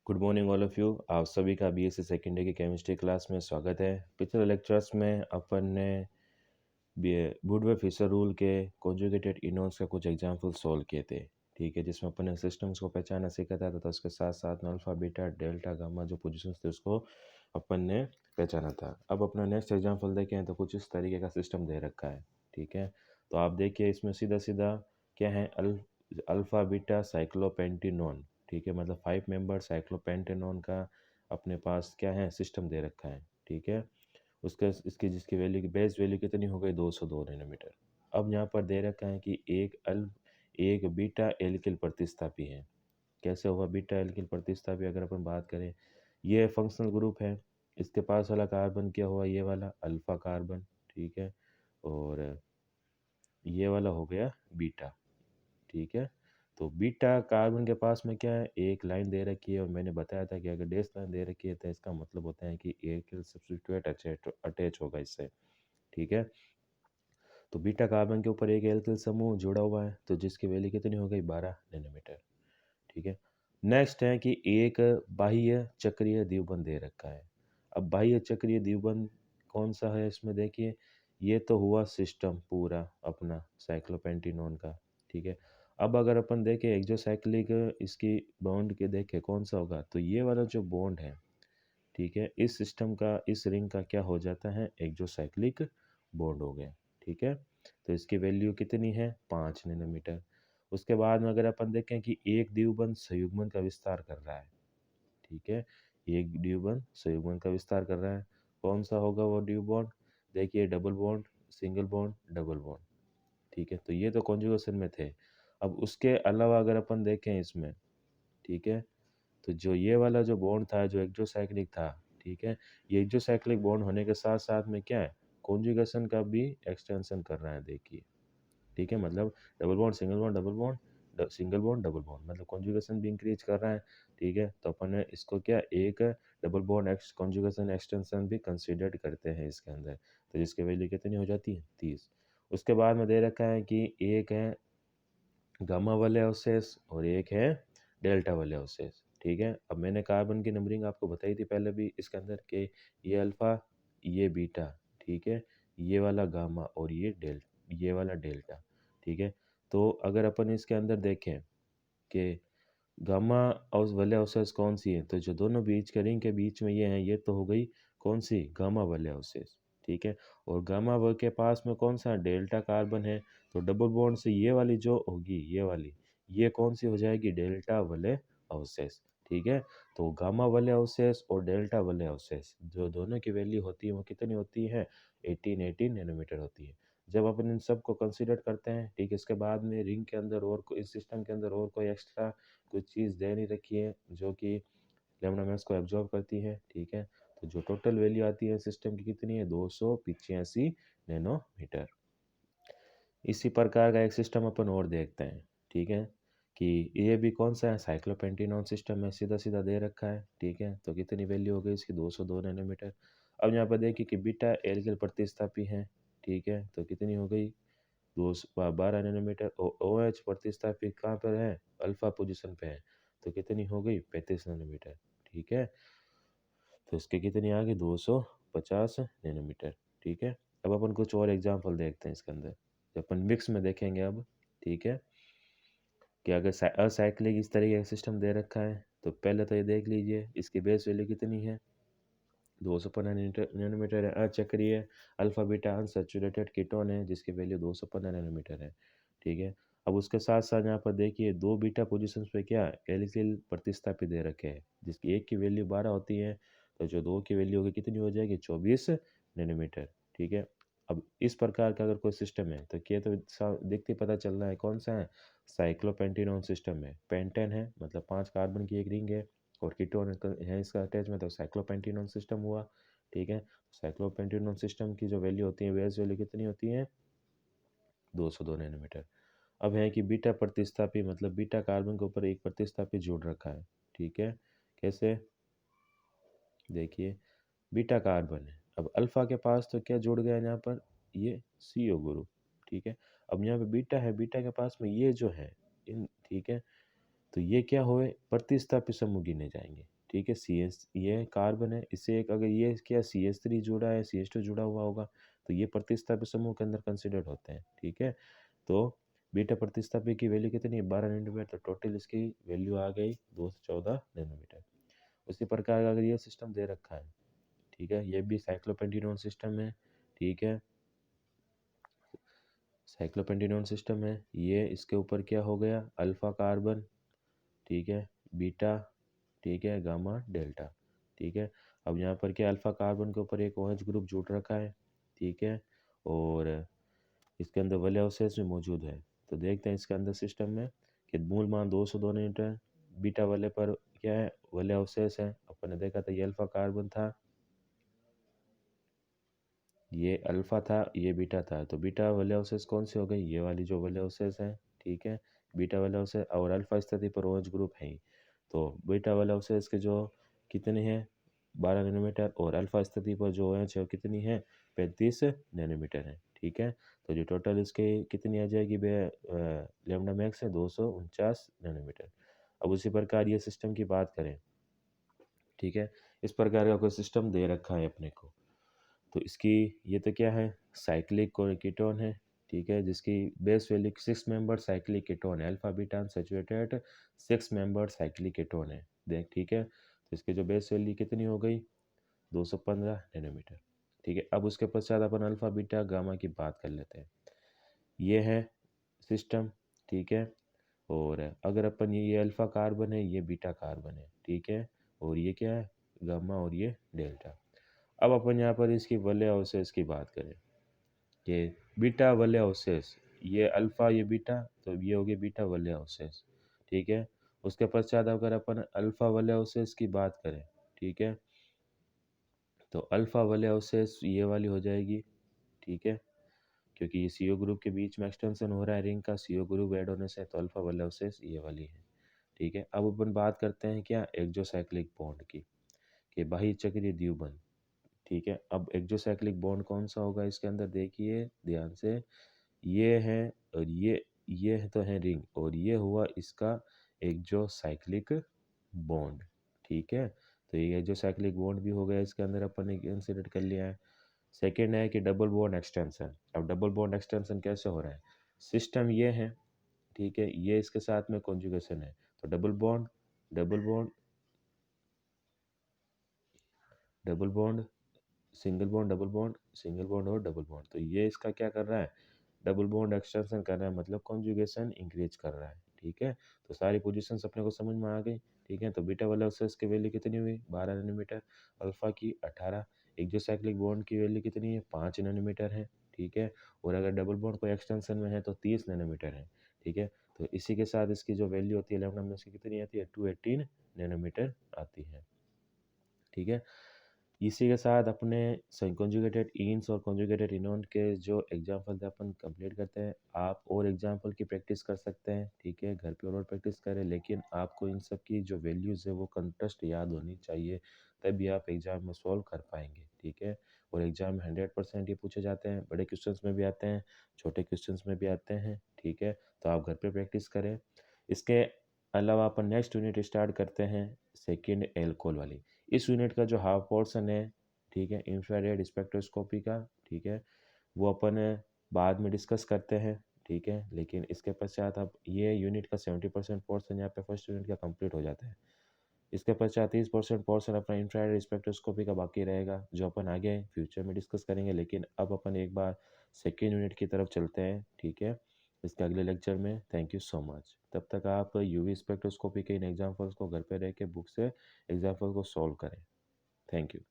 Good morning all of you. आप सभी का बीएससी सेकेंड ईयर की केमिस्ट्री क्लास में स्वागत है। पिछले लेक्चर्स में अपन ने वुडवर्ड फिशर रूल के कॉन्जुगेटेड इनोन्स का कुछ एग्जाम्पल सॉल्व किए थे। ठीक है, जिसमें अपन ने सिस्टम्स को पहचाना सीखा था तथा उसके साथ साथ में अल्फा बीटा डेल्टा गामा जो पोजिशंस थे उसको अपन ने पहचाना था। अब अपना नेक्स्ट एग्जाम्पल देखें तो कुछ इस तरीके का सिस्टम दे रखा है। ठीक है, तो आप देखिए इसमें सीधा सीधा क्या है, अल्फा बीटा साइक्लोपेंटेनोन। ठीक है, मतलब 5 मेंबर साइक्लोपेंटेनोन का अपने पास क्या है, सिस्टम दे रखा है। ठीक है, उसका इसकी जिसकी वैल्यू की बेस वैल्यू कितनी हो गई, 202 नैनोमीटर। अब यहाँ पर दे रखा है कि एक बीटा एल्किल प्रतिस्थापी है। कैसे होगा बीटा एल्किल प्रतिस्थापी, अगर अपन बात करें, ये फंक्शनल ग्रुप है। इसके पास वाला कार्बन क्या हुआ, ये वाला अल्फा कार्बन। ठीक है, और ये वाला हो गया बीटा। ठीक है, तो बीटा कार्बन के पास में क्या है, एक लाइन दे रखी है और मैंने बताया था कि अगर डैश लाइन दे रखी है तो इसका मतलब होता है कि एल्किल सब्स्टिट्यूट अटैच होगा इससे। ठीक है, तो बीटा कार्बन के ऊपर एक एल्किल समूह जुड़ा हुआ है तो जिसकी वैल्यू कितनी हो गई, 12 नैनोमीटर। ठीक है, नेक्स्ट है कि एक बाह्य चक्रीय द्विबंध दे रखा है। अब बाह्य चक्रीय द्विबंध कौन सा है इसमें देखिए, ये तो हुआ सिस्टम पूरा अपना साइक्लोपेंटेनोन का। ठीक है, अब अगर अपन देखें एक्सोसाइक्लिक इसकी बॉन्ड के देखें कौन सा होगा, तो ये वाला जो बॉन्ड है, ठीक है, इस सिस्टम का इस रिंग का क्या हो जाता है, एक्सोसाइक्लिक बॉन्ड हो गया। ठीक है, तो इसकी वैल्यू कितनी है, 5 नैनोमीटर। उसके बाद में अगर अपन देखें कि एक द्विबंध संयुग्मन का विस्तार कर रहा है। ठीक है, एक द्विबंध संयुग्मन का विस्तार कर रहा है, कौन सा होगा वो द्विबंध, देखिए double bond, single bond, double bond. ठीक है, तो ये तो कॉन्जुगेशन में थे। अब उसके अलावा अगर अपन देखें इसमें, ठीक है, तो जो ये वाला जो बॉन्ड था जो एक्सोसाइक्लिक था, ठीक है, ये एक्सोसाइक्लिक बॉन्ड होने के साथ साथ में क्या है, कॉन्जुगेशन का भी एक्सटेंशन कर रहा है देखिए। ठीक है, मतलब double bond single bond double bond single bond double bond, मतलब कॉन्जुगेशन भी इंक्रीज कर रहा है। ठीक है, तो अपन ने इसको क्या, एक double bond x conjugation extension भी कंसीडर्ड करते हैं इसके अंदर। तो जिसकी वैल्यू कितनी हो जाती है, 30। उसके बाद में दे रखा है कि एक है गामा वाले अवशेष और एक है डेल्टा वाले अवशेष। ठीक है, अब मैंने कार्बन की नंबरिंग आपको बताई थी पहले भी इसके अंदर के, ये अल्फा, ये बीटा, ठीक है, ये वाला गामा और ये वाला डेल्टा। ठीक है, तो अगर अपन इसके अंदर देखें कि गामा और वाले अवशेष कौन सी है, तो जो दोनों बीच के रिंग के बीच में ये है, ये तो हो गई कौन सी, गामा वाले अवशेष। ठीक है, और गामा व के पास में कौन सा डेल्टा कार्बन है, तो डबल बॉन्ड से ये वाली जो होगी, ये वाली, ये कौन सी हो जाएगी, डेल्टा वाले अवशेष। ठीक है, तो गामा वाले अवशेष और डेल्टा वाले अवशेष जो दोनों की वैल्यू होती है वो कितनी होती है, 18 नैनोमीटर होती है। जब अपन इन सब को कंसीडर करते हैं, ठीक है, इसके बाद में रिंग के अंदर और इस सिस्टम के अंदर और कोई एक्स्ट्रा कुछ चीज़ दे नहीं रखी है जो कि लेमड़ा मैक्स को एब्जॉर्ब करती है। ठीक है, तो जो टोटल वैल्यू आती है सिस्टम की कितनी है, 285 नैनोमीटर। इसी प्रकार का एक सिस्टम अपन और देखते हैं। ठीक है, कि ये भी कौन सा है, साइक्लोपेंटेनोन सिस्टम में सीधा सीधा दे रखा है। ठीक है, तो कितनी वैल्यू हो गई इसकी, 202 नैनोमीटर। अब यहाँ पर देखिए कि बीटा एल्किल प्रतिस्थापी है। ठीक है, तो कितनी हो गई, 12 नैनोमीटर। और ओ एच प्रतिस्थापित कहाँ पर है, अल्फा पोजीशन पे है, तो कितनी हो गई, 35 नैनोमीटर। ठीक है, तो इसके कितनी आ गई, 250 नैनोमीटर। ठीक है, अब अपन कुछ और एग्जांपल देखते हैं इसके अंदर, जब अपन मिक्स में देखेंगे अब। ठीक है, कि अगर असाइक्लिक इस तरीके का सिस्टम दे रखा है तो पहले तो ये देख लीजिए इसकी बेस वैल्यू कितनी है, 215 नैनोमीटर है। अचक्रीय अल्फा बीटा अनसैचुरेटेड कीटोन है जिसकी वैल्यू 215 नैनोमीटर है। ठीक है, अब उसके साथ साथ यहाँ पर देखिए दो बीटा पोजीशंस पे क्या एलिसिल प्रतिस्थापित दे रखे हैं जिसकी एक की वैल्यू 12 होती है, तो जो दो की वैल्यू होगी कितनी हो जाएगी, 24 नैनोमीटर। ठीक है, अब इस प्रकार का अगर कोई सिस्टम है तो क्या, तो देखते पता चल रहा है कौन सा है, साइक्लोपेंटेनोन सिस्टम है। पेंटेन है मतलब 5 कार्बन की एक रिंग है और कीटोन है इसका अटैचमेंट, तो साइक्लोपेंटेनोन सिस्टम हुआ। ठीक है, साइक्लोपेंटेनोन सिस्टम की जो वैल्यू होती है, बेस वैल्यू कितनी होती है, 202 नैनोमीटर। अब है कि बीटा प्रतिस्थापी, मतलब बीटा कार्बन के ऊपर एक प्रतिस्थापी जोड़ रखा है। ठीक है, कैसे, देखिए बीटा कार्बन है, अब अल्फा के पास तो क्या जुड़ गया यहाँ पर, ये CO ग्रुप। ठीक है, अब यहाँ पे बीटा है, बीटा के पास में ये जो है इन, ठीक है, तो ये क्या हुए, प्रतिस्थापी समूह गिने जाएंगे। ठीक है, ये कार्बन है, इससे एक अगर ये क्या CH3 जुड़ा है, CH2 जुड़ा हुआ होगा, तो ये प्रतिस्थापी समूह के अंदर कंसिडर्ड होते हैं। ठीक है, तो बीटा प्रतिस्थापी की वैल्यू कितनी है, 12 नैनोमीटर, तो टोटल इसकी वैल्यू आ गई 214 नैनोमीटर। उसी प्रकार का अगर ये सिस्टम दे रखा है, ठीक है, ये भी साइक्लोपेंटेनॉन सिस्टम है। ठीक है, साइक्लोपेंटेनॉन सिस्टम है, ये इसके ऊपर क्या हो गया, अल्फा कार्बन, ठीक है, बीटा, ठीक है, गामा, डेल्टा। ठीक है, अब यहाँ पर क्या अल्फा कार्बन के ऊपर एक OH ग्रुप जुड़ रखा है। ठीक है, और इसके अंदर वैले अवशेष भी मौजूद है। तो देखते हैं इसके अंदर सिस्टम में कि मूल मान 202 न्यूटन, बीटा वाले पर क्या है, वैले अवशेष है। अपन ने देखा था ये अल्फा कार्बन था, ये अल्फा था, ये बीटा था, तो बीटा वैले अवशेष कौन सी हो गई, ये वाली जो वैले अवशेष है। ठीक है, बीटा वैले अवशेष और अल्फा स्थिति पर OH ग्रुप है ही। तो बीटा वाले अवशेष के जो कितने हैं, 12 नैनोमीटर, और अल्फा स्थिति पर जो OH है वो कितनी है, 35 नैनोमीटर है। ठीक है, तो जो टोटल इसके कितनी आ जाएगी लेमडा मैक्स है 249 नैनोमीटर। अब उसी प्रकार ये सिस्टम की बात करें, ठीक है, इस प्रकार का कोई सिस्टम दे रखा है अपने को, तो इसकी ये तो क्या है, साइक्लिक कीटोन है। ठीक है, जिसकी base value 6 member cyclic ketone है, alpha beta unsaturated 6 member cyclic ketone है। देख, ठीक है, तो इसकी जो बेस वैल्यू कितनी हो गई, 215 नैनोमीटर। ठीक है, अब उसके पश्चात अपन अल्फा बीटा गामा की बात कर लेते हैं। ये है सिस्टम। ठीक है, और अगर अपन ये अल्फा कार्बन है, ये बीटा कार्बन है। ठीक है, और ये क्या है, गामा, और ये डेल्टा। अब अपन यहाँ पर इसकी वलय अवशेष की बात करें कि बीटा वलय अवशेष, ये अल्फा ये बीटा, तो ये हो गया बीटा वलय अवशेष। ठीक है, उसके पश्चात अगर अपन अल्फा वलय अवशेष की बात करें, ठीक है, तो अल्फा वलय अवशेष ये वाली हो जाएगी। ठीक है, क्योंकि ये CO ग्रुप के बीच में एक्सटेंशन हो रहा है रिंग का, CO ग्रुप ऐड होने से, तो अल्फा वलय अवशेष ये वाली है। ठीक है, अब अपन बात करते हैं क्या, एक्सोसाइक्लिक बॉन्ड की, कि बाह्य चक्रीय द्विबंध। ठीक है, अब एक्सोसाइक्लिक बॉन्ड कौन सा होगा इसके अंदर, देखिए ध्यान से, ये है, और ये है तो है रिंग, और ये हुआ इसका एक्सोसाइक्लिक बॉन्ड। ठीक है, तो ये एक्सोसाइक्लिक बॉन्ड भी हो गया इसके अंदर, अपन ने कंसिडर कर लिया है। सेकेंड है कि डबल बॉन्ड एक्सटेंशन। अब डबल बॉन्ड एक्सटेंशन कैसे हो रहा है, सिस्टम ये है, ठीक है, ये इसके साथ में कॉन्जुगेशन है, तो double bond, double bond, double bond, single bond, double bond, single bond और डबल बॉन्ड। तो ये इसका क्या कर रहा है, डबल बॉन्ड एक्सटेंशन कर रहा है, मतलब कॉन्जुगेशन इंक्रीज कर रहा है। ठीक है, तो सारी पोजीशंस अपने को समझ में आ गई। ठीक है, तो बीटा वाला अवशेष की वैल्यू कितनी हुई, 12 नैनोमीटर, अल्फा की 18, एक्सोसाइक्लिक बॉन्ड की वैल्यू कितनी है, 5 नैनोमीटर है। ठीक है, और अगर डबल बॉन्ड को एक्सटेंशन में है तो 30 नैनोमीटर है। ठीक है, तो इसी के साथ इसकी जो वैल्यू होती है लैम्डा में, इसकी कितनी आती है, 218 नैनोमीटर आती है। ठीक है, इसी के साथ अपने कॉन्जुगेटेड इन्स और कॉन्जुगेटेड इनोन के जो एग्जाम्पल थे अपन कंप्लीट करते हैं। आप और एग्जाम्पल की प्रैक्टिस कर सकते हैं, ठीक है, घर पे और प्रैक्टिस करें, लेकिन आपको इन सब की जो वैल्यूज़ है वो कंट्रास्ट याद होनी चाहिए, तभी आप एग्जाम में सॉल्व कर पाएंगे। ठीक है, और एग्जाम में 100% ये पूछे जाते हैं, बड़े क्वेश्चंस में भी आते हैं, छोटे क्वेश्चंस में भी आते हैं। ठीक है, तो आप घर पे प्रैक्टिस करें। इसके अलावा अपन नेक्स्ट यूनिट स्टार्ट करते हैं, सेकेंड एल्कोहल वाली। इस यूनिट का जो हाफ पोर्शन है, ठीक है, इंफ्रारेड स्पेक्ट्रोस्कोपी का, ठीक है, वो अपन बाद में डिस्कस करते हैं। ठीक है, लेकिन इसके पश्चात अब ये यूनिट का 70% पोर्शन यहाँ पे फर्स्ट यूनिट का कंप्लीट हो जाता है। इसके पश्चात 30% पोर्शन अपना इंफ्रारेड स्पेक्ट्रोस्कोपी का बाकी रहेगा, जो अपन आगे फ्यूचर में डिस्कस करेंगे। लेकिन अब अपन एक बार सेकेंड यूनिट की तरफ चलते हैं। ठीक है, इसके अगले लेक्चर में। Thank you so much. तब तक आप UV स्पेक्ट्रोस्कोपी के इन एग्जाम्पल्स को घर पे रह के बुक से एग्जाम्पल को सॉल्व करें। Thank you.